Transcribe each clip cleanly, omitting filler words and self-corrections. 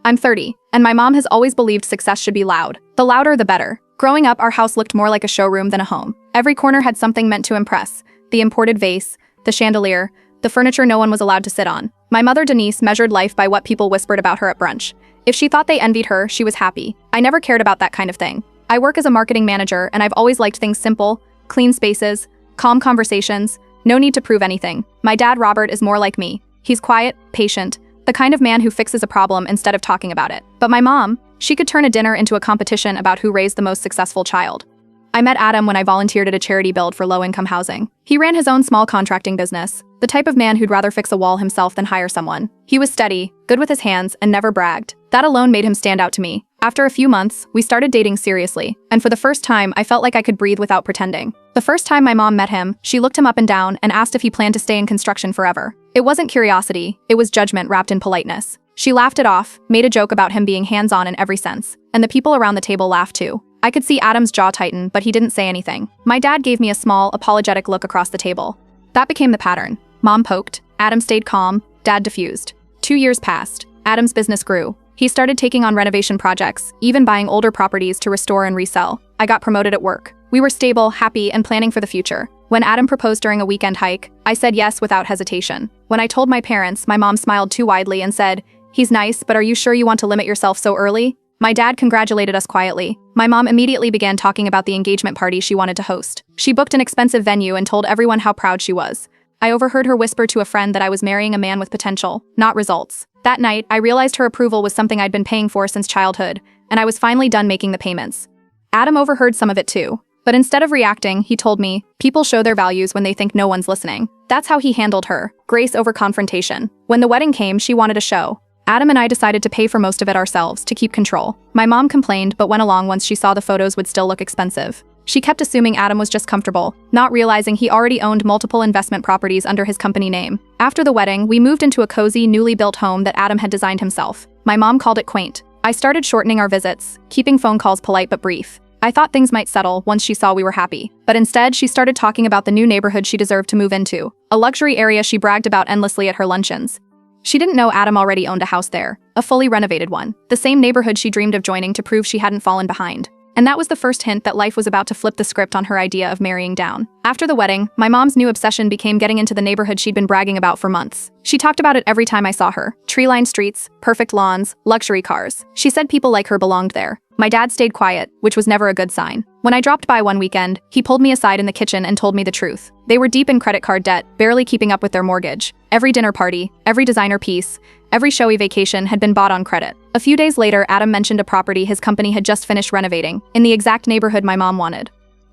I'm 30, and my mom has always believed success should be loud. The louder, the better. Growing up, our house looked more like a showroom than a home. Every corner had something meant to impress. The imported vase, the chandelier, the furniture no one was allowed to sit on. My mother, Denise, measured life by what people whispered about her at brunch. If she thought they envied her, she was happy. I never cared about that kind of thing. I work as a marketing manager, and I've always liked things simple, clean spaces, calm conversations, no need to prove anything. My dad, Robert, is more like me. He's quiet, patient, the kind of man who fixes a problem instead of talking about it. But my mom, she could turn a dinner into a competition about who raised the most successful child. I met Adam when I volunteered at a charity build for low-income housing. He ran his own small contracting business, the type of man who'd rather fix a wall himself than hire someone. He was steady, good with his hands, and never bragged. That alone made him stand out to me. After a few months, we started dating seriously, and for the first time, I felt like I could breathe without pretending. The first time my mom met him, she looked him up and down and asked if he planned to stay in construction forever. It wasn't curiosity, it was judgment wrapped in politeness. She laughed it off, made a joke about him being hands-on in every sense, and the people around the table laughed too. I could see Adam's jaw tighten, but he didn't say anything. My dad gave me a small, apologetic look across the table. That became the pattern. Mom poked, Adam stayed calm, Dad diffused. 2 years passed. Adam's business grew. He started taking on renovation projects, even buying older properties to restore and resell. I got promoted at work. We were stable, happy, and planning for the future. When Adam proposed during a weekend hike, I said yes without hesitation. When I told my parents, my mom smiled too widely and said, "He's nice, but are you sure you want to limit yourself so early?" My dad congratulated us quietly. My mom immediately began talking about the engagement party she wanted to host. She booked an expensive venue and told everyone how proud she was. I overheard her whisper to a friend that I was marrying a man with potential, not results. That night, I realized her approval was something I'd been paying for since childhood, and I was finally done making the payments. Adam overheard some of it too. But instead of reacting, he told me, people show their values when they think no one's listening. That's how he handled her, grace over confrontation. When the wedding came, she wanted a show. Adam and I decided to pay for most of it ourselves to keep control. My mom complained but went along once she saw the photos would still look expensive. She kept assuming Adam was just comfortable, not realizing he already owned multiple investment properties under his company name. After the wedding, we moved into a cozy, newly built home that Adam had designed himself. My mom called it quaint. I started shortening our visits, keeping phone calls polite but brief. I thought things might settle once she saw we were happy. But instead, she started talking about the new neighborhood she deserved to move into, a luxury area she bragged about endlessly at her luncheons. She didn't know Adam already owned a house there, a fully renovated one, the same neighborhood she dreamed of joining to prove she hadn't fallen behind. And that was the first hint that life was about to flip the script on her idea of marrying down. After the wedding, my mom's new obsession became getting into the neighborhood she'd been bragging about for months. She talked about it every time I saw her. Tree-lined streets, perfect lawns, luxury cars. She said people like her belonged there. My dad stayed quiet, which was never a good sign. When I dropped by one weekend, he pulled me aside in the kitchen and told me the truth. They were deep in credit card debt, barely keeping up with their mortgage. Every dinner party, every designer piece, every showy vacation had been bought on credit. A few days later, Adam mentioned a property his company had just finished renovating, in the exact neighborhood my mom wanted.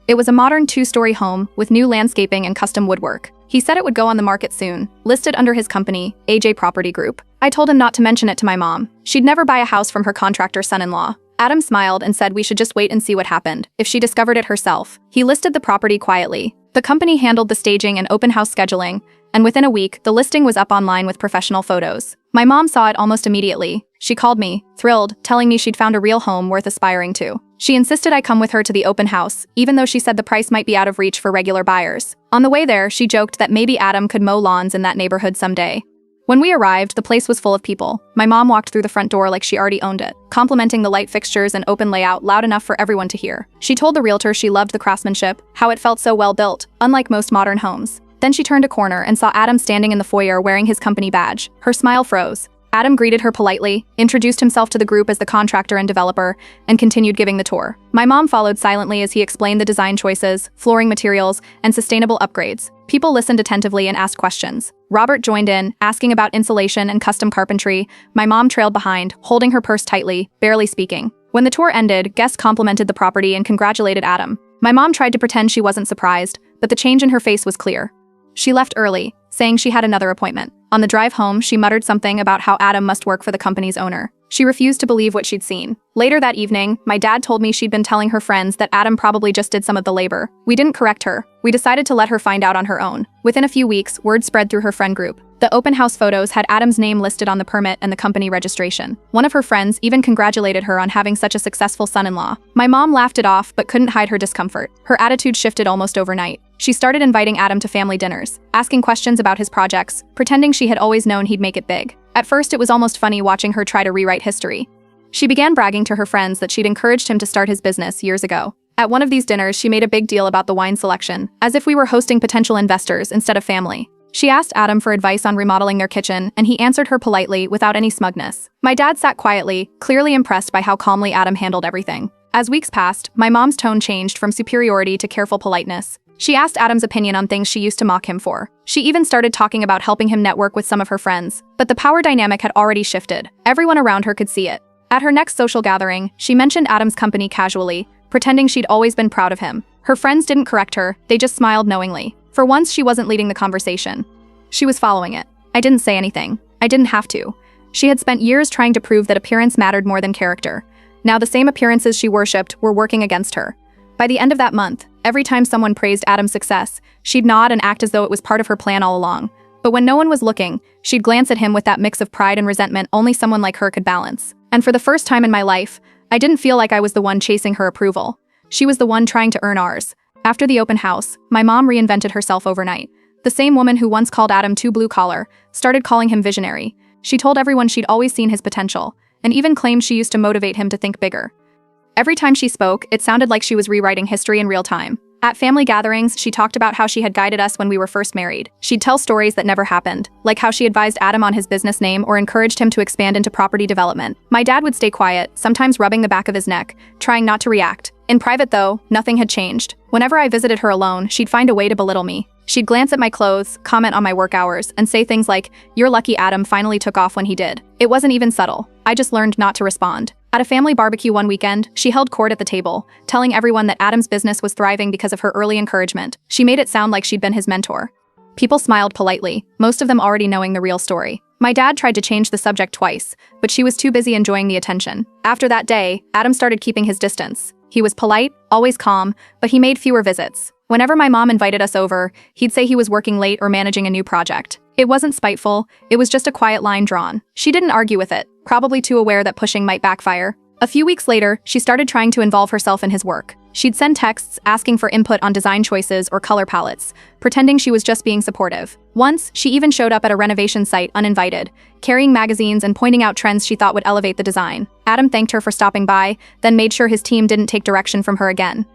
It was a modern 2-story home with new landscaping and custom woodwork. He said it would go on the market soon, listed under his company, AJ Property Group. I told him not to mention it to my mom. She'd never buy a house from her contractor son-in-law. Adam smiled and said we should just wait and see what happened, if she discovered it herself. He listed the property quietly. The company handled the staging and open house scheduling, and within a week, the listing was up online with professional photos. My mom saw it almost immediately. She called me, thrilled, telling me she'd found a real home worth aspiring to. She insisted I come with her to the open house, even though she said the price might be out of reach for regular buyers. On the way there, she joked that maybe Adam could mow lawns in that neighborhood someday. When we arrived, the place was full of people. My mom walked through the front door like she already owned it, complimenting the light fixtures and open layout loud enough for everyone to hear. She told the realtor she loved the craftsmanship, how it felt so well built, unlike most modern homes. Then she turned a corner and saw Adam standing in the foyer wearing his company badge. Her smile froze. Adam greeted her politely, introduced himself to the group as the contractor and developer, and continued giving the tour. My mom followed silently as he explained the design choices, flooring materials, and sustainable upgrades. People listened attentively and asked questions. Robert joined in, asking about insulation and custom carpentry. My mom trailed behind, holding her purse tightly, barely speaking. When the tour ended, guests complimented the property and congratulated Adam. My mom tried to pretend she wasn't surprised, but the change in her face was clear. She left early, saying she had another appointment. On the drive home, she muttered something about how Adam must work for the company's owner. She refused to believe what she'd seen. Later that evening, my dad told me she'd been telling her friends that Adam probably just did some of the labor. We didn't correct her. We decided to let her find out on her own. Within a few weeks, word spread through her friend group. The open house photos had Adam's name listed on the permit and the company registration. One of her friends even congratulated her on having such a successful son-in-law. My mom laughed it off but couldn't hide her discomfort. Her attitude shifted almost overnight. She started inviting Adam to family dinners, asking questions about his projects, pretending she had always known he'd make it big. At first, it was almost funny watching her try to rewrite history. She began bragging to her friends that she'd encouraged him to start his business years ago. At one of these dinners, she made a big deal about the wine selection, as if we were hosting potential investors instead of family. She asked Adam for advice on remodeling their kitchen, and he answered her politely without any smugness. My dad sat quietly, clearly impressed by how calmly Adam handled everything. As weeks passed, my mom's tone changed from superiority to careful politeness. She asked Adam's opinion on things she used to mock him for. She even started talking about helping him network with some of her friends. But the power dynamic had already shifted. Everyone around her could see it. At her next social gathering, she mentioned Adam's company casually, pretending she'd always been proud of him. Her friends didn't correct her, they just smiled knowingly. For once, she wasn't leading the conversation. She was following it. I didn't say anything. I didn't have to. She had spent years trying to prove that appearance mattered more than character. Now the same appearances she worshipped were working against her. By the end of that month, every time someone praised Adam's success, she'd nod and act as though it was part of her plan all along. But when no one was looking, she'd glance at him with that mix of pride and resentment only someone like her could balance. And for the first time in my life, I didn't feel like I was the one chasing her approval. She was the one trying to earn ours. After the open house, my mom reinvented herself overnight. The same woman who once called Adam too blue-collar started calling him visionary. She told everyone she'd always seen his potential, and even claimed she used to motivate him to think bigger. Every time she spoke, it sounded like she was rewriting history in real time. At family gatherings, she talked about how she had guided us when we were first married. She'd tell stories that never happened, like how she advised Adam on his business name or encouraged him to expand into property development. My dad would stay quiet, sometimes rubbing the back of his neck, trying not to react. In private, though, nothing had changed. Whenever I visited her alone, she'd find a way to belittle me. She'd glance at my clothes, comment on my work hours, and say things like, "You're lucky Adam finally took off when he did." It wasn't even subtle. I just learned not to respond. At a family barbecue one weekend, she held court at the table, telling everyone that Adam's business was thriving because of her early encouragement. She made it sound like she'd been his mentor. People smiled politely, most of them already knowing the real story. My dad tried to change the subject twice, but she was too busy enjoying the attention. After that day, Adam started keeping his distance. He was polite, always calm, but he made fewer visits. Whenever my mom invited us over, he'd say he was working late or managing a new project. It wasn't spiteful, it was just a quiet line drawn. She didn't argue with it, probably too aware that pushing might backfire. A few weeks later, she started trying to involve herself in his work. She'd send texts asking for input on design choices or color palettes, pretending she was just being supportive. Once, she even showed up at a renovation site uninvited, carrying magazines and pointing out trends she thought would elevate the design. Adam thanked her for stopping by, then made sure his team didn't take direction from her again.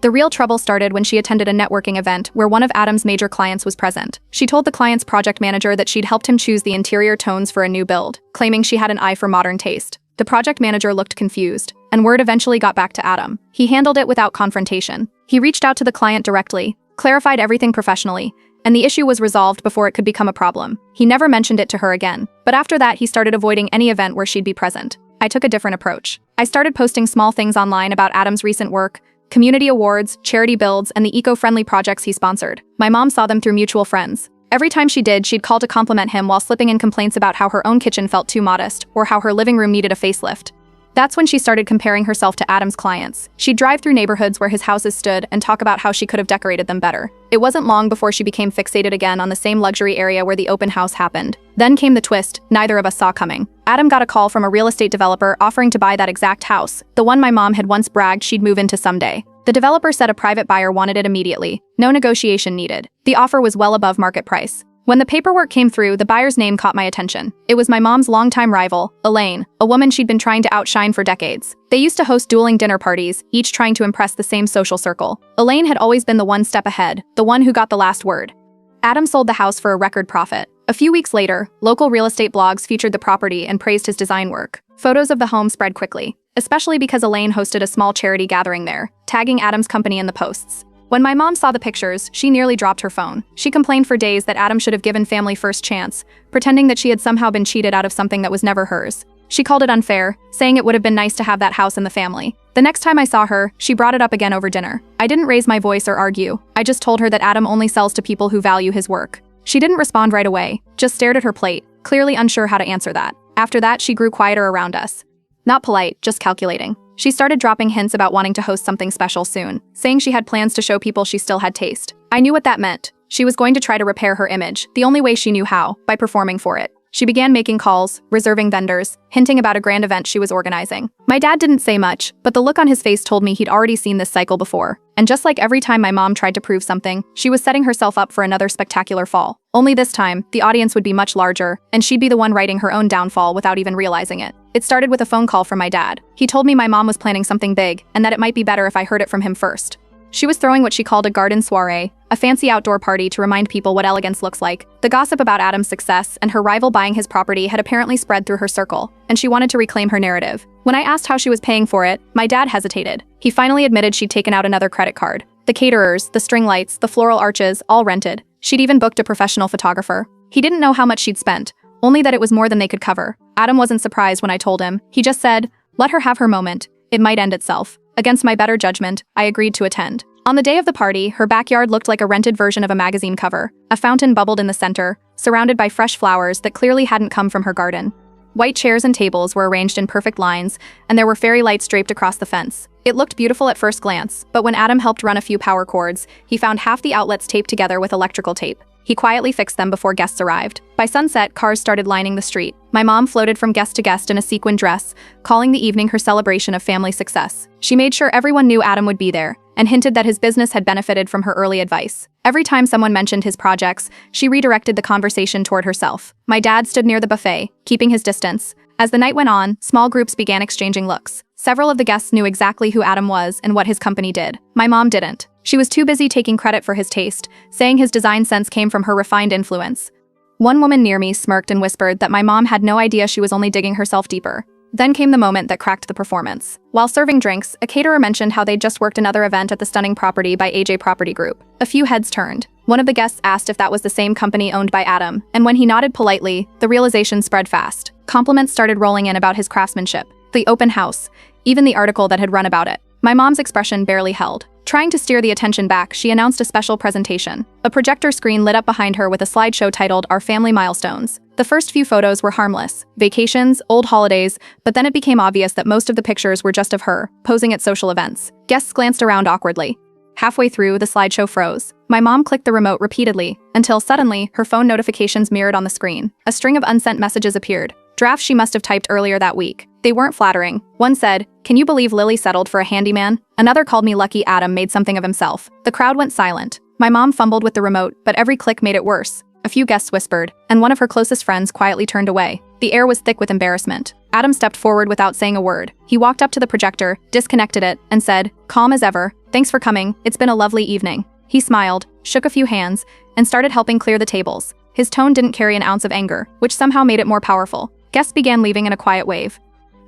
The real trouble started when she attended a networking event where one of Adam's major clients was present. She told the client's project manager that she'd helped him choose the interior tones for a new build, claiming she had an eye for modern taste. The project manager looked confused, and word eventually got back to Adam. He handled it without confrontation. He reached out to the client directly, clarified everything professionally, and the issue was resolved before it could become a problem. He never mentioned it to her again. But after that, he started avoiding any event where she'd be present. I took a different approach. I started posting small things online about Adam's recent work, community awards, charity builds, and the eco-friendly projects he sponsored. My mom saw them through mutual friends. Every time she did, she'd call to compliment him while slipping in complaints about how her own kitchen felt too modest, or how her living room needed a facelift. That's when she started comparing herself to Adam's clients. She'd drive through neighborhoods where his houses stood and talk about how she could have decorated them better. It wasn't long before she became fixated again on the same luxury area where the open house happened. Then came the twist neither of us saw coming. Adam got a call from a real estate developer offering to buy that exact house, the one my mom had once bragged she'd move into someday. The developer said a private buyer wanted it immediately. No negotiation needed. The offer was well above market price. When the paperwork came through, the buyer's name caught my attention. It was my mom's longtime rival, Elaine, a woman she'd been trying to outshine for decades. They used to host dueling dinner parties, each trying to impress the same social circle. Elaine had always been the one step ahead, the one who got the last word. Adam sold the house for a record profit. A few weeks later, local real estate blogs featured the property and praised his design work. Photos of the home spread quickly, especially because Elaine hosted a small charity gathering there, tagging Adam's company in the posts. When my mom saw the pictures, she nearly dropped her phone. She complained for days that Adam should have given family first chance, pretending that she had somehow been cheated out of something that was never hers. She called it unfair, saying it would have been nice to have that house in the family. The next time I saw her, she brought it up again over dinner. I didn't raise my voice or argue. I just told her that Adam only sells to people who value his work. She didn't respond right away, just stared at her plate, clearly unsure how to answer that. After that, she grew quieter around us. Not polite, just calculating. She started dropping hints about wanting to host something special soon, saying she had plans to show people she still had taste. I knew what that meant. She was going to try to repair her image, the only way she knew how, by performing for it. She began making calls, reserving vendors, hinting about a grand event she was organizing. My dad didn't say much, but the look on his face told me he'd already seen this cycle before. And just like every time my mom tried to prove something, she was setting herself up for another spectacular fall. Only this time, the audience would be much larger, and she'd be the one writing her own downfall without even realizing it. It started with a phone call from my dad. He told me my mom was planning something big, and that it might be better if I heard it from him first. She was throwing what she called a garden soiree, a fancy outdoor party to remind people what elegance looks like. The gossip about Adam's success and her rival buying his property had apparently spread through her circle, and she wanted to reclaim her narrative. When I asked how she was paying for it, my dad hesitated. He finally admitted she'd taken out another credit card. The caterers, the string lights, the floral arches, all rented. She'd even booked a professional photographer. He didn't know how much she'd spent, only that it was more than they could cover. Adam wasn't surprised when I told him. He just said, "Let her have her moment. It might end itself." Against my better judgment, I agreed to attend. On the day of the party, her backyard looked like a rented version of a magazine cover. A fountain bubbled in the center, surrounded by fresh flowers that clearly hadn't come from her garden. White chairs and tables were arranged in perfect lines, and there were fairy lights draped across the fence. It looked beautiful at first glance, but when Adam helped run a few power cords, he found half the outlets taped together with electrical tape. He quietly fixed them before guests arrived. By sunset, cars started lining the street. My mom floated from guest to guest in a sequin dress, calling the evening her celebration of family success. She made sure everyone knew Adam would be there, and hinted that his business had benefited from her early advice. Every time someone mentioned his projects, she redirected the conversation toward herself. My dad stood near the buffet, keeping his distance. As the night went on, small groups began exchanging looks. Several of the guests knew exactly who Adam was and what his company did. My mom didn't. She was too busy taking credit for his taste, saying his design sense came from her refined influence. One woman near me smirked and whispered that my mom had no idea she was only digging herself deeper. Then came the moment that cracked the performance. While serving drinks, a caterer mentioned how they'd just worked another event at the stunning property by AJ Property Group. A few heads turned. One of the guests asked if that was the same company owned by Adam, and when he nodded politely, the realization spread fast. Compliments started rolling in about his craftsmanship, the open house, even the article that had run about it. My mom's expression barely held. Trying to steer the attention back, she announced a special presentation. A projector screen lit up behind her with a slideshow titled Our Family Milestones. The first few photos were harmless, vacations, old holidays, but then it became obvious that most of the pictures were just of her, posing at social events. Guests glanced around awkwardly. Halfway through, the slideshow froze. My mom clicked the remote repeatedly, until suddenly, her phone notifications mirrored on the screen. A string of unsent messages appeared. Drafts she must have typed earlier that week. They weren't flattering. One said, "Can you believe Lily settled for a handyman?" Another called me lucky Adam made something of himself. The crowd went silent. My mom fumbled with the remote, but every click made it worse. A few guests whispered, and one of her closest friends quietly turned away. The air was thick with embarrassment. Adam stepped forward without saying a word. He walked up to the projector, disconnected it, and said, calm as ever, "Thanks for coming. It's been a lovely evening." He smiled, shook a few hands, and started helping clear the tables. His tone didn't carry an ounce of anger, which somehow made it more powerful. Guests began leaving in a quiet wave.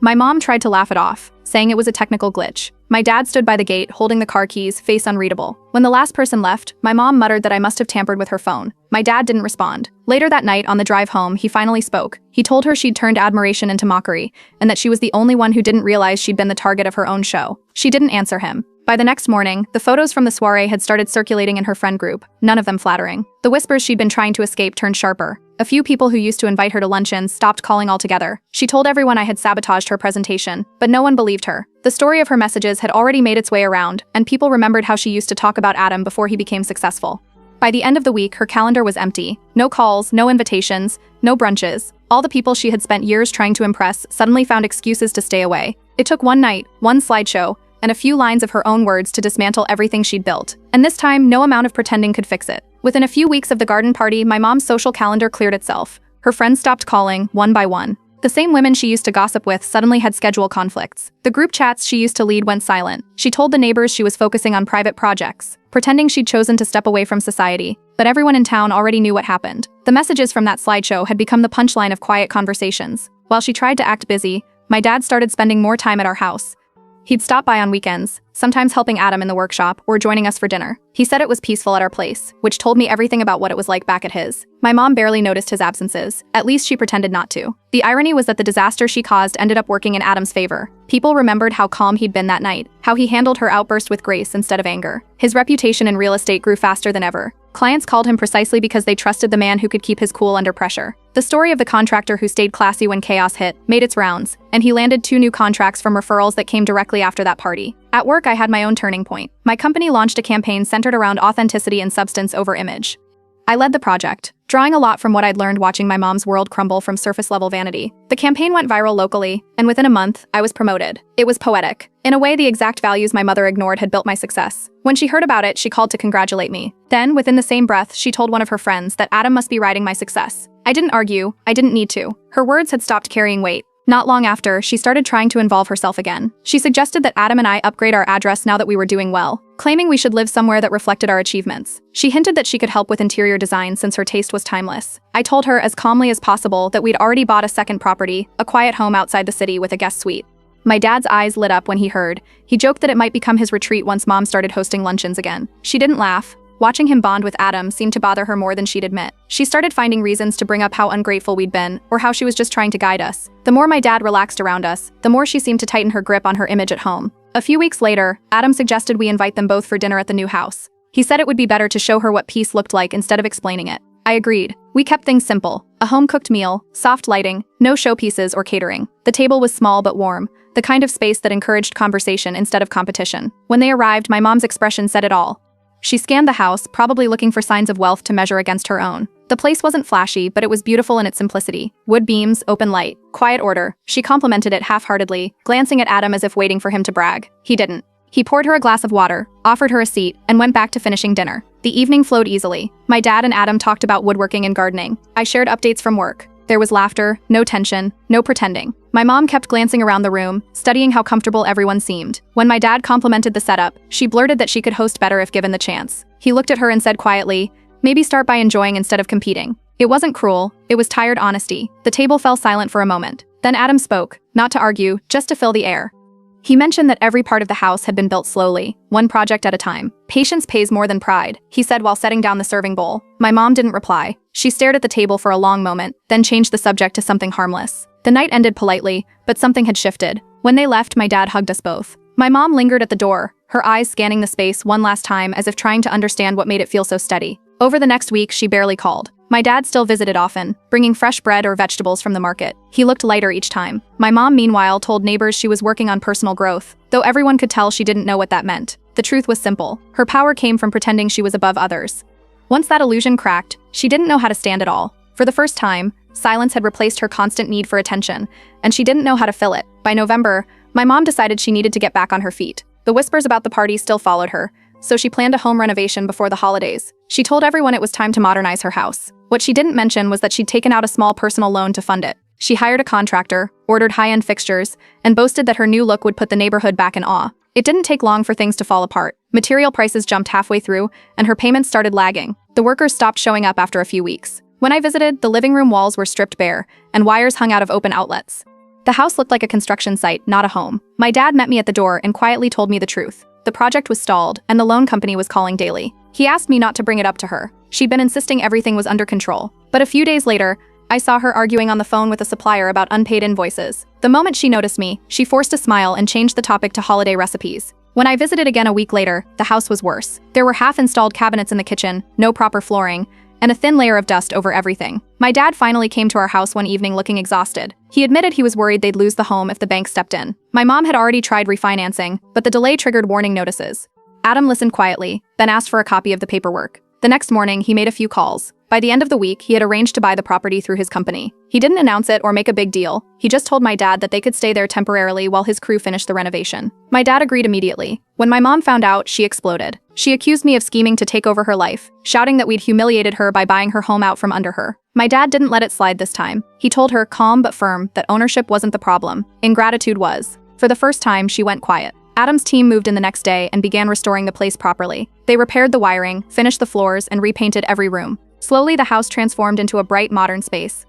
My mom tried to laugh it off, saying it was a technical glitch. My dad stood by the gate, holding the car keys, face unreadable. When the last person left, my mom muttered that I must have tampered with her phone. My dad didn't respond. Later that night, on the drive home, he finally spoke. He told her she'd turned admiration into mockery, and that she was the only one who didn't realize she'd been the target of her own show. She didn't answer him. By the next morning, the photos from the soiree had started circulating in her friend group, none of them flattering. The whispers she'd been trying to escape turned sharper. A few people who used to invite her to luncheons stopped calling altogether. She told everyone I had sabotaged her presentation, but no one believed her. The story of her messages had already made its way around, and people remembered how she used to talk about Adam before he became successful. By the end of the week, her calendar was empty. No calls, no invitations, no brunches. All the people she had spent years trying to impress suddenly found excuses to stay away. It took one night, one slideshow, and a few lines of her own words to dismantle everything she'd built. And this time, no amount of pretending could fix it. Within a few weeks of the garden party, my mom's social calendar cleared itself. Her friends stopped calling, one by one. The same women she used to gossip with suddenly had schedule conflicts. The group chats she used to lead went silent. She told the neighbors she was focusing on private projects, pretending she'd chosen to step away from society. But everyone in town already knew what happened. The messages from that slideshow had become the punchline of quiet conversations. While she tried to act busy, my dad started spending more time at our house. He'd stop by on weekends, sometimes helping Adam in the workshop or joining us for dinner. He said it was peaceful at our place, which told me everything about what it was like back at his. My mom barely noticed his absences. At least she pretended not to. The irony was that the disaster she caused ended up working in Adam's favor. People remembered how calm he'd been that night, how he handled her outburst with grace instead of anger. His reputation in real estate grew faster than ever. Clients called him precisely because they trusted the man who could keep his cool under pressure. The story of the contractor who stayed classy when chaos hit made its rounds, and he landed 2 new contracts from referrals that came directly after that party. At work, I had my own turning point. My company launched a campaign centered around authenticity and substance over image. I led the project, drawing a lot from what I'd learned watching my mom's world crumble from surface-level vanity. The campaign went viral locally, and within a month, I was promoted. It was poetic. In a way, the exact values my mother ignored had built my success. When she heard about it, she called to congratulate me. Then, within the same breath, she told one of her friends that Adam must be riding my success. I didn't argue. I didn't need to. Her words had stopped carrying weight. Not long after, she started trying to involve herself again. She suggested that Adam and I upgrade our address now that we were doing well, claiming we should live somewhere that reflected our achievements. She hinted that she could help with interior design since her taste was timeless. I told her as calmly as possible that we'd already bought a second property, a quiet home outside the city with a guest suite. My dad's eyes lit up when he heard. He joked that it might become his retreat once Mom started hosting luncheons again. She didn't laugh. Watching him bond with Adam seemed to bother her more than she'd admit. She started finding reasons to bring up how ungrateful we'd been, or how she was just trying to guide us. The more my dad relaxed around us, the more she seemed to tighten her grip on her image at home. A few weeks later, Adam suggested we invite them both for dinner at the new house. He said it would be better to show her what peace looked like instead of explaining it. I agreed. We kept things simple. A home-cooked meal, soft lighting, no showpieces or catering. The table was small but warm, the kind of space that encouraged conversation instead of competition. When they arrived, my mom's expression said it all. She scanned the house, probably looking for signs of wealth to measure against her own. The place wasn't flashy, but it was beautiful in its simplicity. Wood beams, open light, quiet order. She complimented it half-heartedly, glancing at Adam as if waiting for him to brag. He didn't. He poured her a glass of water, offered her a seat, and went back to finishing dinner. The evening flowed easily. My dad and Adam talked about woodworking and gardening. I shared updates from work. There was laughter, no tension, no pretending. My mom kept glancing around the room, studying how comfortable everyone seemed. When my dad complimented the setup, she blurted that she could host better if given the chance. He looked at her and said quietly, "Maybe start by enjoying instead of competing." It wasn't cruel, it was tired honesty. The table fell silent for a moment. Then Adam spoke, not to argue, just to fill the air. He mentioned that every part of the house had been built slowly, one project at a time. Patience pays more than pride, he said while setting down the serving bowl. My mom didn't reply. She stared at the table for a long moment, then changed the subject to something harmless. The night ended politely, but something had shifted. When they left, my dad hugged us both. My mom lingered at the door, her eyes scanning the space one last time as if trying to understand what made it feel so steady. Over the next week, she barely called. My dad still visited often, bringing fresh bread or vegetables from the market. He looked lighter each time. My mom, meanwhile, told neighbors she was working on personal growth, though everyone could tell she didn't know what that meant. The truth was simple. Her power came from pretending she was above others. Once that illusion cracked, she didn't know how to stand it all. For the first time, silence had replaced her constant need for attention, and she didn't know how to fill it. By November, my mom decided she needed to get back on her feet. The whispers about the party still followed her, so she planned a home renovation before the holidays. She told everyone it was time to modernize her house. What she didn't mention was that she'd taken out a small personal loan to fund it. She hired a contractor, ordered high-end fixtures, and boasted that her new look would put the neighborhood back in awe. It didn't take long for things to fall apart. Material prices jumped halfway through, and her payments started lagging. The workers stopped showing up after a few weeks. When I visited, the living room walls were stripped bare, and wires hung out of open outlets. The house looked like a construction site, not a home. My dad met me at the door and quietly told me the truth. The project was stalled, and the loan company was calling daily. He asked me not to bring it up to her. She'd been insisting everything was under control. But a few days later, I saw her arguing on the phone with a supplier about unpaid invoices. The moment she noticed me, she forced a smile and changed the topic to holiday recipes. When I visited again a week later, the house was worse. There were half-installed cabinets in the kitchen, no proper flooring, and a thin layer of dust over everything. My dad finally came to our house one evening looking exhausted. He admitted he was worried they'd lose the home if the bank stepped in. My mom had already tried refinancing, but the delay triggered warning notices. Adam listened quietly, then asked for a copy of the paperwork. The next morning, he made a few calls. By the end of the week, he had arranged to buy the property through his company. He didn't announce it or make a big deal. He just told my dad that they could stay there temporarily while his crew finished the renovation. My dad agreed immediately. When my mom found out, she exploded. She accused me of scheming to take over her life, shouting that we'd humiliated her by buying her home out from under her. My dad didn't let it slide this time. He told her, calm but firm, that ownership wasn't the problem. Ingratitude was. For the first time, she went quiet. Adam's team moved in the next day and began restoring the place properly. They repaired the wiring, finished the floors, and repainted every room. Slowly, the house transformed into a bright, modern space.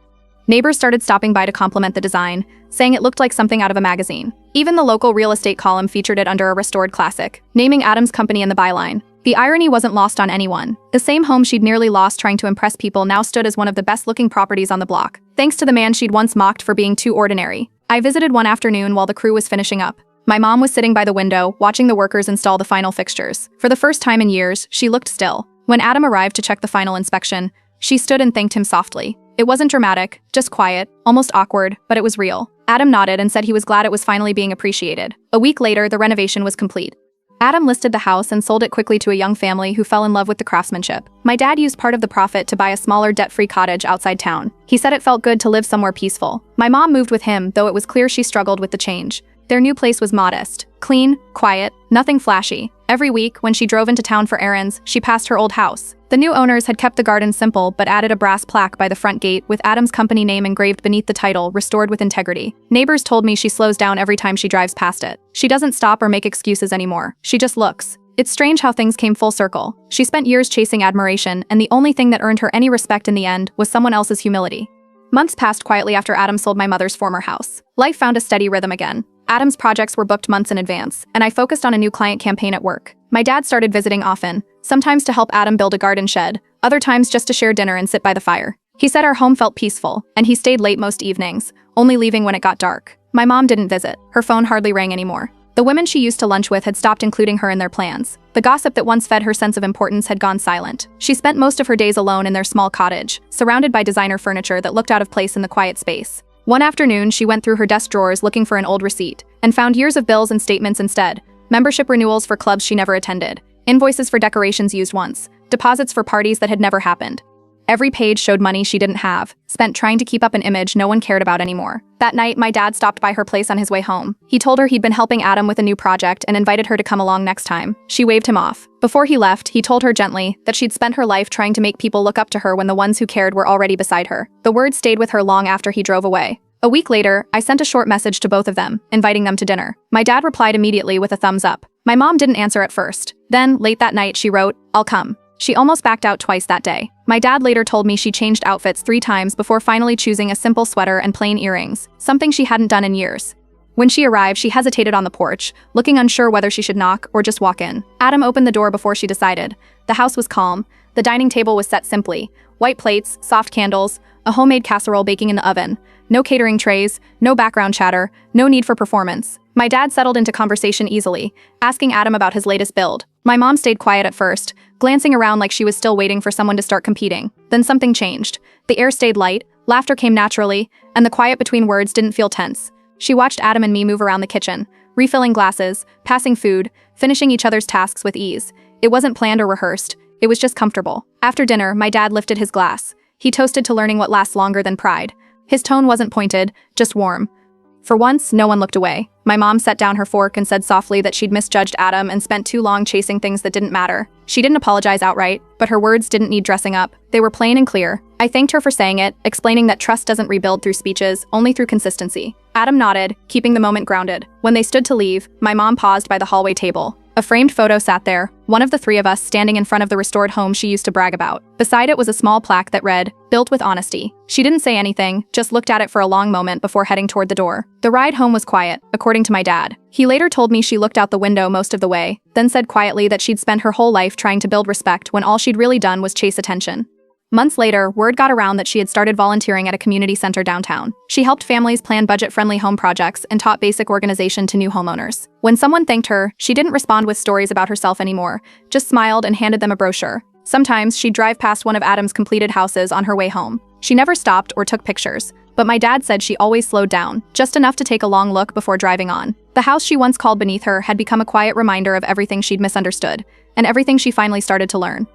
Neighbors started stopping by to compliment the design, saying it looked like something out of a magazine. Even the local real estate column featured it under a restored classic, naming Adam's company in the byline. The irony wasn't lost on anyone. The same home she'd nearly lost trying to impress people now stood as one of the best-looking properties on the block, thanks to the man she'd once mocked for being too ordinary. I visited one afternoon while the crew was finishing up. My mom was sitting by the window, watching the workers install the final fixtures. For the first time in years, she looked still. When Adam arrived to check the final inspection, she stood and thanked him softly. It wasn't dramatic, just quiet, almost awkward, but it was real. Adam nodded and said he was glad it was finally being appreciated. A week later, the renovation was complete. Adam listed the house and sold it quickly to a young family who fell in love with the craftsmanship. My dad used part of the profit to buy a smaller debt-free cottage outside town. He said it felt good to live somewhere peaceful. My mom moved with him, though it was clear she struggled with the change. Their new place was modest, clean, quiet, nothing flashy. Every week, when she drove into town for errands, she passed her old house. The new owners had kept the garden simple but added a brass plaque by the front gate with Adam's company name engraved beneath the title, "Restored with Integrity." Neighbors told me she slows down every time she drives past it. She doesn't stop or make excuses anymore. She just looks. It's strange how things came full circle. She spent years chasing admiration, and the only thing that earned her any respect in the end was someone else's humility. Months passed quietly after Adam sold my mother's former house. Life found a steady rhythm again. Adam's projects were booked months in advance, and I focused on a new client campaign at work. My dad started visiting often, sometimes to help Adam build a garden shed, other times just to share dinner and sit by the fire. He said our home felt peaceful, and he stayed late most evenings, only leaving when it got dark. My mom didn't visit. Her phone hardly rang anymore. The women she used to lunch with had stopped including her in their plans. The gossip that once fed her sense of importance had gone silent. She spent most of her days alone in their small cottage, surrounded by designer furniture that looked out of place in the quiet space. One afternoon, she went through her desk drawers looking for an old receipt, and found years of bills and statements instead. Membership renewals for clubs she never attended, invoices for decorations used once, deposits for parties that had never happened. Every page showed money she didn't have, spent trying to keep up an image no one cared about anymore. That night, my dad stopped by her place on his way home. He told her he'd been helping Adam with a new project and invited her to come along next time. She waved him off. Before he left, he told her gently that she'd spent her life trying to make people look up to her when the ones who cared were already beside her. The words stayed with her long after he drove away. A week later, I sent a short message to both of them, inviting them to dinner. My dad replied immediately with a thumbs up. My mom didn't answer at first. Then, late that night, she wrote, "I'll come." She almost backed out twice that day. My dad later told me she changed outfits 3 times before finally choosing a simple sweater and plain earrings, something she hadn't done in years. When she arrived, she hesitated on the porch, looking unsure whether she should knock or just walk in. Adam opened the door before she decided. The house was calm. The dining table was set simply. White plates, soft candles, a homemade casserole baking in the oven. No catering trays, no background chatter, no need for performance. My dad settled into conversation easily, asking Adam about his latest build. My mom stayed quiet at first, glancing around like she was still waiting for someone to start competing. Then something changed. The air stayed light, laughter came naturally, and the quiet between words didn't feel tense. She watched Adam and me move around the kitchen, refilling glasses, passing food, finishing each other's tasks with ease. It wasn't planned or rehearsed. It was just comfortable. After dinner, my dad lifted his glass. He toasted to learning what lasts longer than pride. His tone wasn't pointed, just warm. For once, no one looked away. My mom set down her fork and said softly that she'd misjudged Adam and spent too long chasing things that didn't matter. She didn't apologize outright, but her words didn't need dressing up. They were plain and clear. I thanked her for saying it, explaining that trust doesn't rebuild through speeches, only through consistency. Adam nodded, keeping the moment grounded. When they stood to leave, my mom paused by the hallway table. A framed photo sat there, one of the 3 of us standing in front of the restored home she used to brag about. Beside it was a small plaque that read, "Built with honesty." She didn't say anything, just looked at it for a long moment before heading toward the door. The ride home was quiet, according to my dad. He later told me she looked out the window most of the way, then said quietly that she'd spent her whole life trying to build respect when all she'd really done was chase attention. Months later, word got around that she had started volunteering at a community center downtown. She helped families plan budget-friendly home projects and taught basic organization to new homeowners. When someone thanked her, she didn't respond with stories about herself anymore, just smiled and handed them a brochure. Sometimes she'd drive past one of Adam's completed houses on her way home. She never stopped or took pictures, but my dad said she always slowed down, just enough to take a long look before driving on. The house she once called beneath her had become a quiet reminder of everything she'd misunderstood, and everything she finally started to learn.